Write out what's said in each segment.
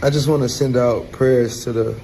I just want to send out prayers to the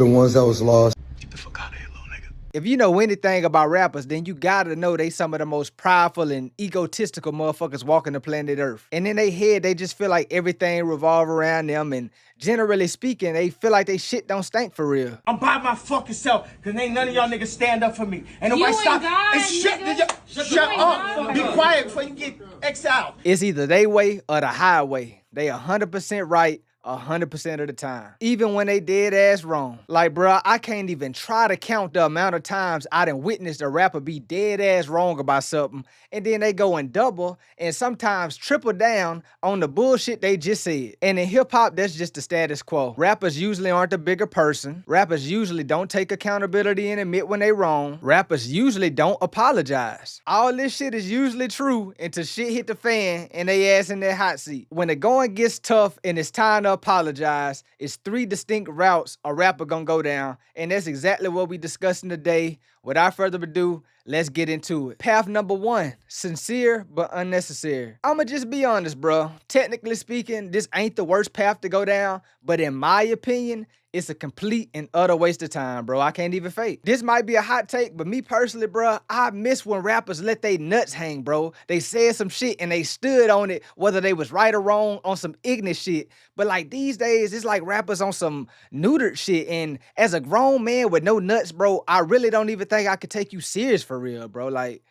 ones that was lost. Get the fuck out of here, little nigga. If you know anything about rappers, then you gotta know they some of the most prideful and egotistical motherfuckers walking the planet Earth. And in their head, they just feel like everything revolve around them, and generally speaking, they feel like they shit don't stink for real. I'm by my fucking self, cause ain't none of y'all niggas stand up for me. And You nobody ain't stop. God, And shut up. God. Be quiet before you get exiled. It's either they way or the highway. They 100% right 100% of the time. Even when they dead ass wrong. Like, bruh, I can't even try to count the amount of times I done witnessed a rapper be dead ass wrong about something, and then they go and double and sometimes triple down on the bullshit they just said. And in hip hop, that's just the status quo. Rappers usually aren't the bigger person. Rappers usually don't take accountability and admit when they wrong. Rappers usually don't apologize. All this shit is usually true until shit hit the fan and they ass in their hot seat. When the going gets tough and it's time to apologize, it's 3 distinct routes a rapper gonna go down, and that's exactly what we discussing today. Without further ado, let's get into it. Path number 1, sincere but unnecessary. I'ma just be honest, bro. Technically speaking, this ain't the worst path to go down, but in my opinion, it's a complete and utter waste of time, bro. I can't even fake. This might be a hot take, but me personally, bro, I miss when rappers let they nuts hang, bro. They said some shit and they stood on it, whether they was right or wrong on some ignorant shit. But like these days, it's like rappers on some neutered shit. And as a grown man with no nuts, bro, I really don't even think I could take you serious for real, bro. Like,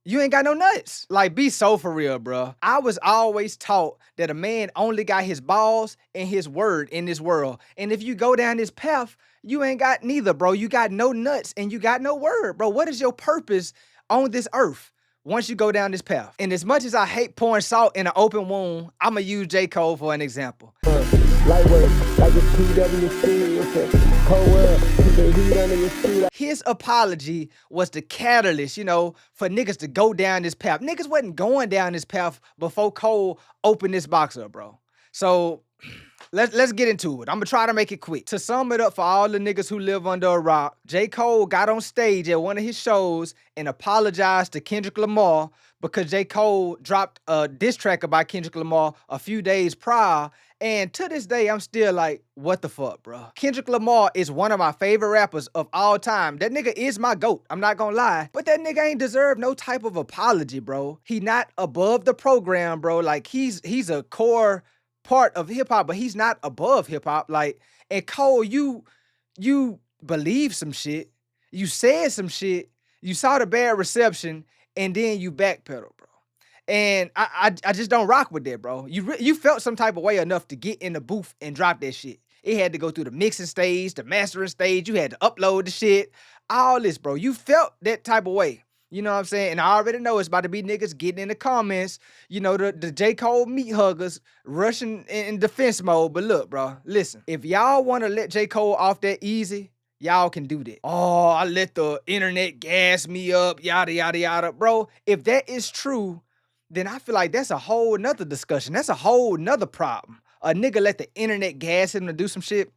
you ain't got no nuts. Like, be so for real, bro. I was always taught that a man only got his balls and his word in this world. And if you go down this path, you ain't got neither, bro. You got no nuts and you got no word, bro. What is your purpose on this earth once you go down this path? And as much as I hate pouring salt in an open wound, I'ma use J. Cole for an example. Lightweight, like it's PWC, it's a cold world, keep the heat under your feet. His apology was the catalyst, you know, for niggas to go down this path. Niggas wasn't going down this path before Cole opened this box up, bro. So let's get into it. I'm gonna try to make it quick. To sum it up for all the niggas who live under a rock, J. Cole got on stage at one of his shows and apologized to Kendrick Lamar because J. Cole dropped a diss track about Kendrick Lamar a few days prior. And to this day, I'm still like, what the fuck, bro? Kendrick Lamar is one of my favorite rappers of all time. That nigga is my GOAT, I'm not gonna lie. But that nigga ain't deserve no type of apology, bro. He not above the program, bro. Like, he's a core part of hip-hop, but he's not above hip-hop. Like, and Cole, you believe some shit, you said some shit, you saw the bad reception, and then you backpedal, bro. And I just don't rock with that, bro. You felt some type of way enough to get in the booth and drop that shit. It had to go through the mixing stage, the mastering stage. You had to upload the shit. All this, bro. You felt that type of way. You know what I'm saying? And I already know it's about to be niggas getting in the comments, you know, the J. Cole meat huggers rushing in defense mode. But look, bro, listen. If y'all want to let J. Cole off that easy, y'all can do that. Oh, I let the internet gas me up, yada, yada, yada. Bro, if that is true, then I feel like that's a whole nother discussion. That's a whole nother problem. A nigga let the internet gas him to do some shit.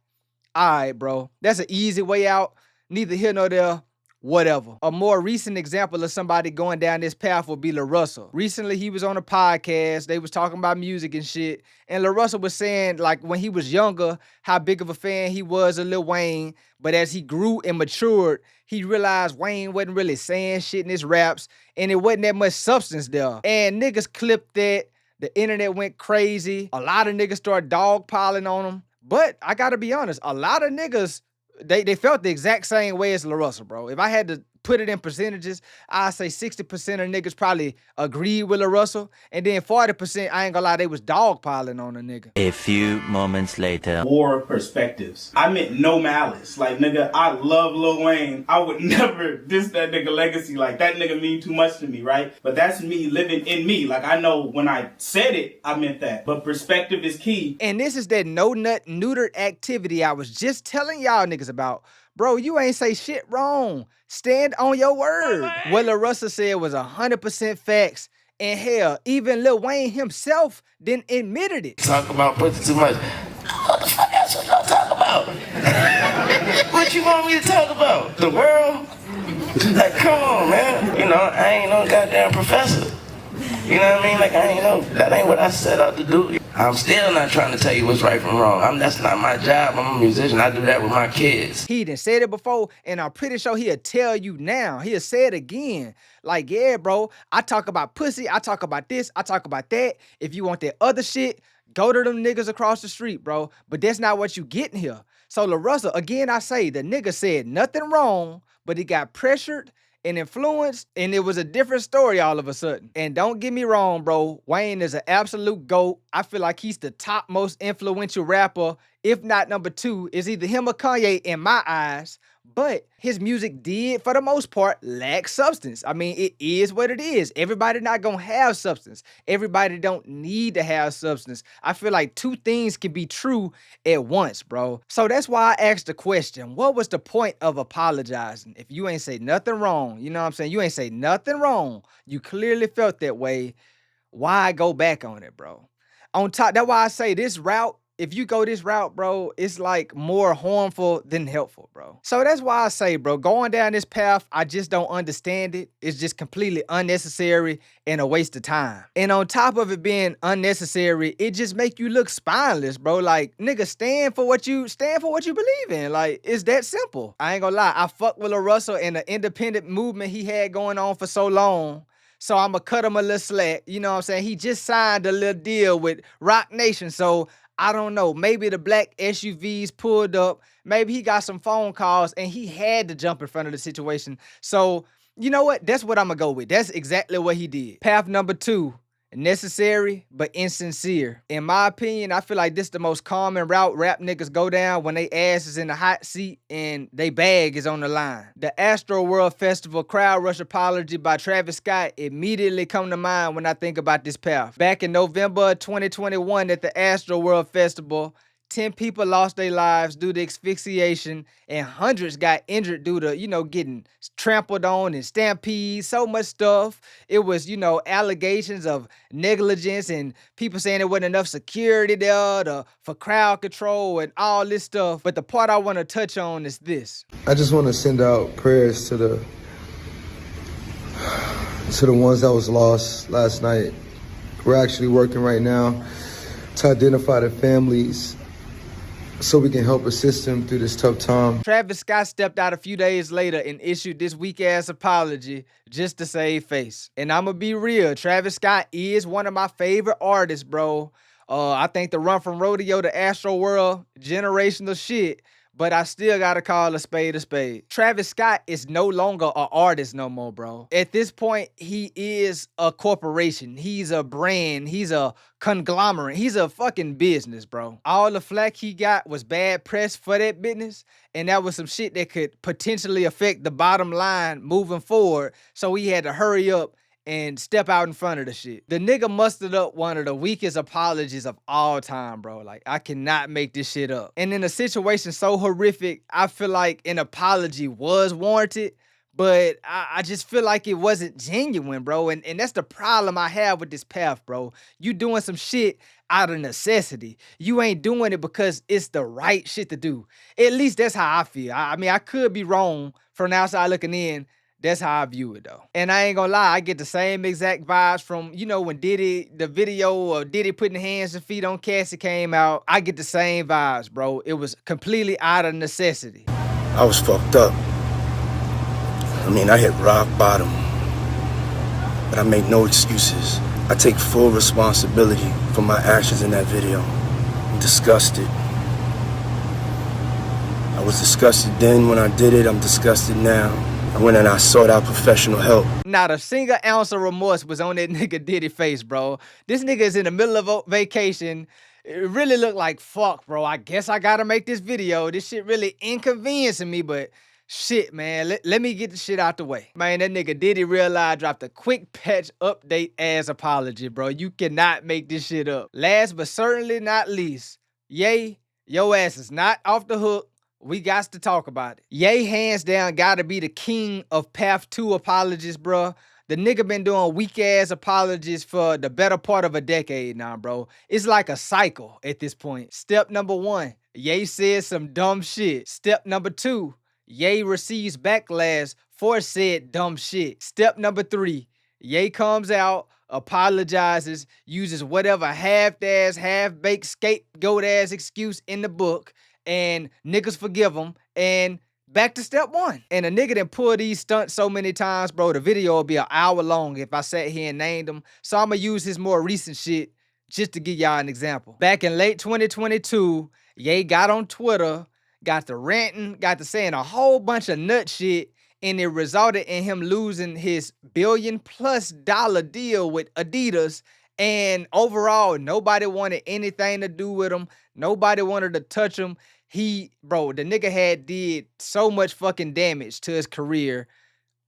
All right, bro. That's an easy way out. Neither here nor there. Whatever. A more recent example of somebody going down this path would be Lil Russell. Recently, he was on a podcast. They was talking about music and shit. And Lil Russell was saying, like, when he was younger, how big of a fan he was of Lil Wayne. But as he grew and matured, he realized Wayne wasn't really saying shit in his raps, and it wasn't that much substance there. And niggas clipped that. The internet went crazy. A lot of niggas started dogpiling on him. But I gotta be honest, a lot of niggas, they felt the exact same way as Lil Russell, bro. If I had to put it in percentages, I'd say 60% of niggas probably agreed with Lil Russell, and then 40%, I ain't gonna lie, they was dogpiling on a nigga. A few moments later. War perspectives. I meant no malice. Like, nigga, I love Lil Wayne. I would never diss that nigga legacy. Like, that nigga mean too much to me, right? But that's me living in me. Like, I know when I said it, I meant that. But perspective is key. And this is that no-nut neutered activity I was just telling y'all niggas about. Bro, you ain't say shit wrong. Stand on your word. What Lil Russell said was 100% facts. And hell, even Lil Wayne himself didn't admitted it. Talk about pussy too much. What the fuck else you gonna talk about? What you want me to talk about? The world? Like, come on, man. You know, I ain't no goddamn professor. You know what I mean? Like, I ain't no, that ain't what I set out to do. I'm still not trying to tell you what's right from wrong. That's not my job. I'm a musician. I do that with my kids. He done said it before, and I'm pretty sure he'll tell you now. He'll say it again. Like, yeah, bro, I talk about pussy, I talk about this, I talk about that. If you want that other shit, go to them niggas across the street, bro. But that's not what you getting here. So La Russell, again, I say, the nigga said nothing wrong, but he got pressured and influenced, and it was a different story all of a sudden. And don't get me wrong, bro, Wayne is an absolute GOAT. I feel like he's the top most influential rapper, if not number 2. It's either him or Kanye in my eyes. But his music did, for the most part, lack substance. I mean, it is what it is. Everybody not gonna have substance. Everybody don't need to have substance. I feel like 2 things can be true at once, bro. So that's why I asked the question, what was the point of apologizing? If you ain't say nothing wrong, you know what I'm saying? You ain't say nothing wrong. You clearly felt that way. Why go back on it, bro? On top, that's why I say this route, if you go this route, bro, it's like more harmful than helpful, bro. So that's why I say, bro, going down this path, I just don't understand it. It's just completely unnecessary and a waste of time. And on top of it being unnecessary, it just make you look spineless, bro. Like, nigga, stand for what you believe in. Like, it's that simple. I ain't gonna lie, I fuck with La Russell and the independent movement he had going on for so long. So I'ma cut him a little slack. You know what I'm saying? He just signed a little deal with Roc Nation. So I don't know, maybe the black SUVs pulled up, maybe he got some phone calls and he had to jump in front of the situation. So, you know what? That's what I'm gonna go with. That's exactly what he did. Path number 2, necessary but insincere. In my opinion, I feel like this the most common route rap niggas go down when they ass is in the hot seat and they bag is on the line. The Astro World Festival crowd rush apology by Travis Scott immediately come to mind when I think about this path. Back in November 2021 at the Astro World Festival, 10 people lost their lives due to asphyxiation and hundreds got injured due to, getting trampled on and stampedes, so much stuff. It was, allegations of negligence and people saying there wasn't enough security there for crowd control and all this stuff. But the part I want to touch on is this. I just want to send out prayers to the ones that was lost last night. We're actually working right now to identify the families so we can help assist them through this tough time. Travis Scott stepped out a few days later and issued this weak-ass apology just to save face. And I'ma be real, Travis Scott is one of my favorite artists, bro. I think the Run From Rodeo to Astro World, generational shit. But I still gotta call a spade a spade. Travis Scott is no longer an artist no more, bro. At this point, he is a corporation. He's a brand. He's a conglomerate. He's a fucking business, bro. All the flack he got was bad press for that business, and that was some shit that could potentially affect the bottom line moving forward. So he had to hurry up and step out in front of the shit. The nigga mustered up one of the weakest apologies of all time, bro. Like, I cannot make this shit up. And in a situation so horrific, I feel like an apology was warranted, but I just feel like it wasn't genuine, bro. And that's the problem I have with this path, bro. You doing some shit out of necessity. You ain't doing it because it's the right shit to do. At least that's how I feel. I mean, I could be wrong from the outside looking in. That's how I view it, though. And I ain't gonna lie, I get the same exact vibes from, when Diddy, the video of Diddy putting hands and feet on Cassie came out. I get the same vibes, bro. It was completely out of necessity. I was fucked up. I mean, I hit rock bottom. But I make no excuses. I take full responsibility for my actions in that video. I'm disgusted. I was disgusted then when I did it. I'm disgusted now. I went and I sought out professional help. Not a single ounce of remorse was on that nigga Diddy face, bro. This nigga is in the middle of a vacation. It really looked like, fuck, bro. I guess I gotta make this video. This shit really inconveniencing me, but shit, man. Let me get the shit out the way. Man, that nigga Diddy Real Life dropped a quick patch update as apology, bro. You cannot make this shit up. Last but certainly not least, Ye, your ass is not off the hook. We got to talk about it. Ye, hands down, gotta be the king of Path 2 apologies, bro. The nigga been doing weak-ass apologies for the better part of a decade now, bro. It's like a cycle at this point. Step number 1, Ye said some dumb shit. Step number 2, Ye receives backlash for said dumb shit. Step number 3, Ye comes out, apologizes, uses whatever half-ass, half-baked scapegoat-ass excuse in the book, and niggas forgive him, and back to step one. And a nigga that pulled these stunts so many times, bro, the video will be an hour long if I sat here and named them. So I'ma use his more recent shit just to give y'all an example. Back in late 2022, Ye got on Twitter, got to ranting, got to saying a whole bunch of nut shit, and it resulted in him losing his $1 billion+ deal with Adidas. And overall, nobody wanted anything to do with him. Nobody wanted to touch him. Bro, the nigga had did so much fucking damage to his career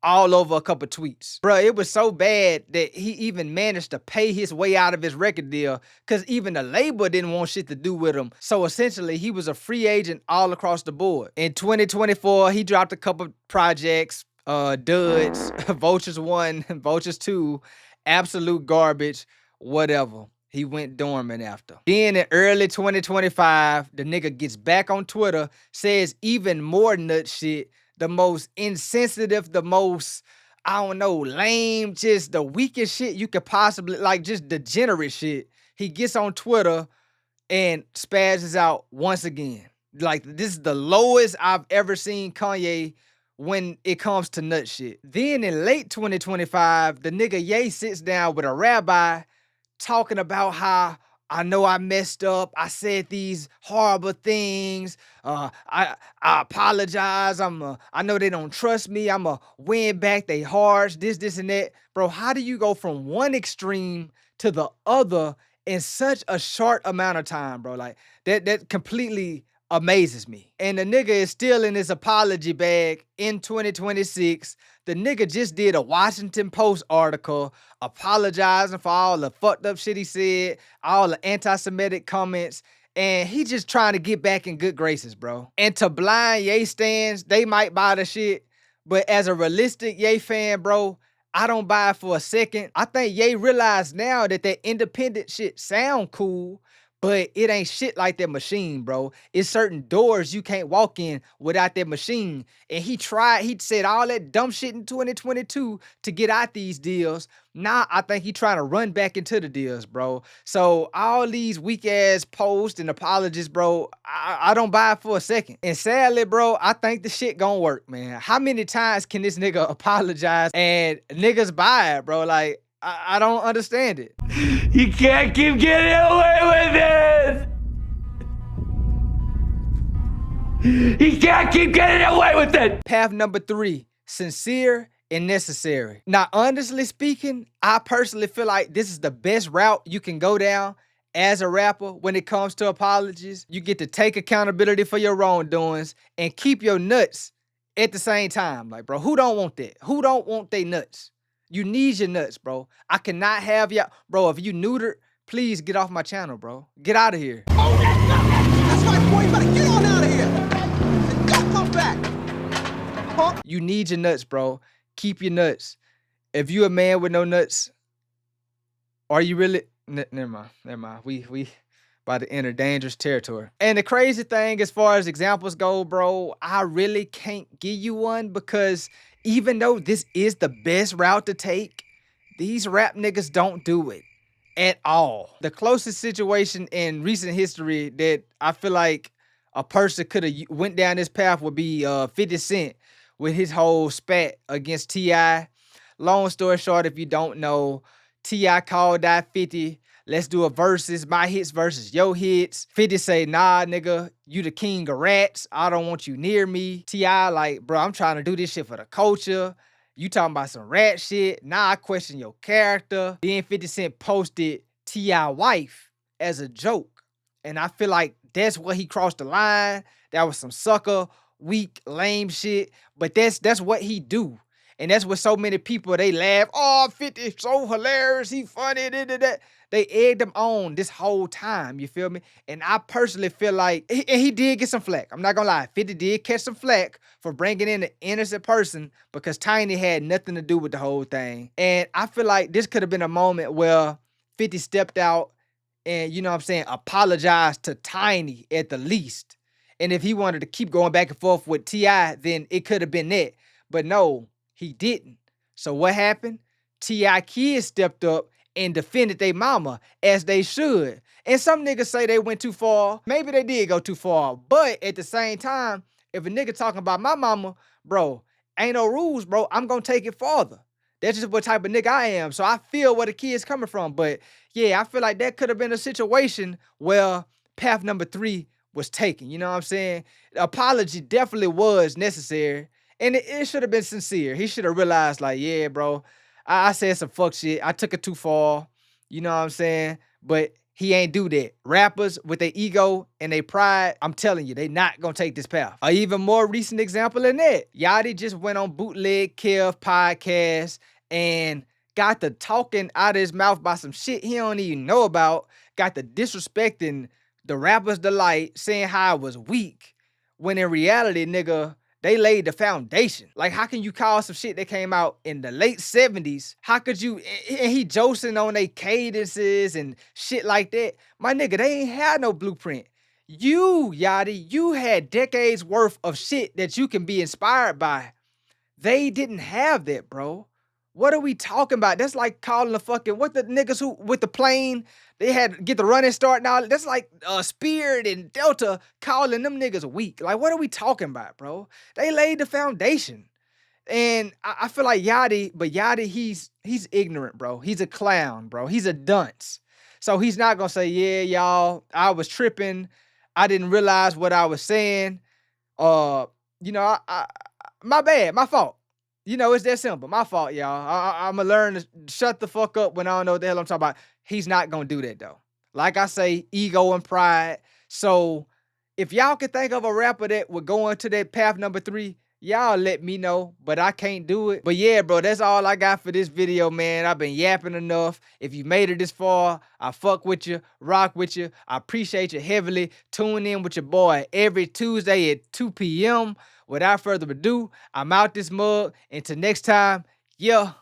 all over a couple tweets. Bro, it was so bad that he even managed to pay his way out of his record deal because even the label didn't want shit to do with him. So essentially, he was a free agent all across the board. In 2024, he dropped a couple projects, duds, Vultures 1, Vultures 2, absolute garbage, whatever. He went dormant after. Then in early 2025, the nigga gets back on Twitter, says even more nut shit, the most insensitive, the most, I don't know, lame, just the weakest shit you could possibly, like just degenerate shit. He gets on Twitter and spazzes out once again. Like, this is the lowest I've ever seen Kanye when it comes to nut shit. Then in late 2025, the nigga Ye sits down with a rabbi talking about how, I know I messed up. I said these horrible things. I apologize. I know they don't trust me. I'ma win back they hearts, this, and that. Bro, how do you go from one extreme to the other in such a short amount of time, bro? Like, that completely amazes me. And the nigga is still in his apology bag in 2026. The nigga just did a Washington Post article apologizing for all the fucked up shit he said, all the anti-Semitic comments, and he just trying to get back in good graces, bro. And to blind Ye stands, they might buy the shit, but as a realistic Ye fan, bro, I don't buy it for a second. I think Ye realized now that that independent shit sound cool, but it ain't shit like that machine, bro. It's certain doors you can't walk in without that machine. And he said all that dumb shit in 2022 to get out these deals. Now I think he trying to run back into the deals, bro. So all these weak ass posts and apologies, bro, I don't buy it for a second. And sadly, bro, I think the shit gonna work, man. How many times can this nigga apologize and niggas buy it, bro? Like, I don't understand it. You can't keep getting away with it! You can't keep getting away with it! Path number 3, sincere and necessary. Now, honestly speaking, I personally feel like this is the best route you can go down as a rapper when it comes to apologies. You get to take accountability for your wrongdoings and keep your nuts at the same time. Like, bro, who don't want that? Who don't want they nuts? You need your nuts, bro. I cannot have y'all. Bro, if you neutered, please get off my channel, bro. Get out of here. Oh, that's right, boy. You better get on out of here. And don't come back. Huh? You need your nuts, bro. Keep your nuts. If you a man with no nuts, are you really? Never mind. We about to enter dangerous territory. And the crazy thing, as far as examples go, bro, I really can't give you one because even though this is the best route to take, these rap niggas don't do it at all. The closest situation in recent history that I feel like a person could have went down this path would be 50 Cent with his whole spat against T.I. Long story short, if you don't know, T.I. called out 50, let's do a versus, my hits versus your hits. 50 say, nah, nigga, you the king of rats. I don't want you near me. T.I. like, bro, I'm trying to do this shit for the culture. You talking about some rat shit. Nah, I question your character. Then 50 Cent posted T.I. wife as a joke. And I feel like that's where he crossed the line. That was some sucker, weak, lame shit. But that's what he do. And that's what so many people, they laugh. Oh, 50, so hilarious. He funny. They egged him on this whole time. You feel me? And I personally feel like, and he did get some flack. I'm not gonna lie. 50 did catch some flack for bringing in an innocent person because Tiny had nothing to do with the whole thing. And I feel like this could have been a moment where 50 stepped out and, you know what I'm saying, apologized to Tiny at the least. And if he wanted to keep going back and forth with T.I., then it could have been that. But no, he didn't. So what happened? T.I. kids stepped up and defended their mama as they should. And some niggas say they went too far. Maybe they did go too far. But at the same time, if a nigga talking about my mama, bro, ain't no rules, bro. I'm gonna take it farther. That's just what type of nigga I am. So I feel where the kid's coming from. But yeah, I feel like that could have been a situation where path number 3 was taken. You know what I'm saying? The apology definitely was necessary. And it should have been sincere. He should have realized, like, yeah, bro, I said some fuck shit. I took it too far. You know what I'm saying? But he ain't do that. Rappers with their ego and their pride, I'm telling you, they not gonna take this path. An even more recent example than that, Yachty just went on Bootleg Kev podcast and got the talking out of his mouth about some shit he don't even know about, got the disrespecting the rapper's delight, saying how it was weak, when in reality, nigga, they laid the foundation. Like, how can you call some shit that came out in the late 70s? How could you, and he josing on they cadences and shit like that. My nigga, they ain't had no blueprint. You, Yachty, you had decades worth of shit that you can be inspired by. They didn't have that, bro. What are we talking about? That's like calling the fucking, what the niggas who, with the plane, they had to get the running start and all. That's like Spirit and Delta calling them niggas weak. Like, what are we talking about, bro? They laid the foundation. And I feel like Yachty, but Yachty, he's ignorant, bro. He's a clown, bro. He's a dunce. So he's not gonna say, yeah, y'all, I was tripping. I didn't realize what I was saying. You know, my bad, my fault. You know, it's that simple. My fault, y'all. I'm going to learn to shut the fuck up when I don't know what the hell I'm talking about. He's not going to do that, though. Like I say, ego and pride. So if y'all can think of a rapper that would go into that path number 3, y'all let me know, but I can't do it. But yeah, bro, that's all I got for this video, man. I've been yapping enough. If you made it this far, I fuck with you, rock with you. I appreciate you heavily. Tune in with your boy every Tuesday at 2 p.m. Without further ado, I'm out this mug. Until next time, yeah.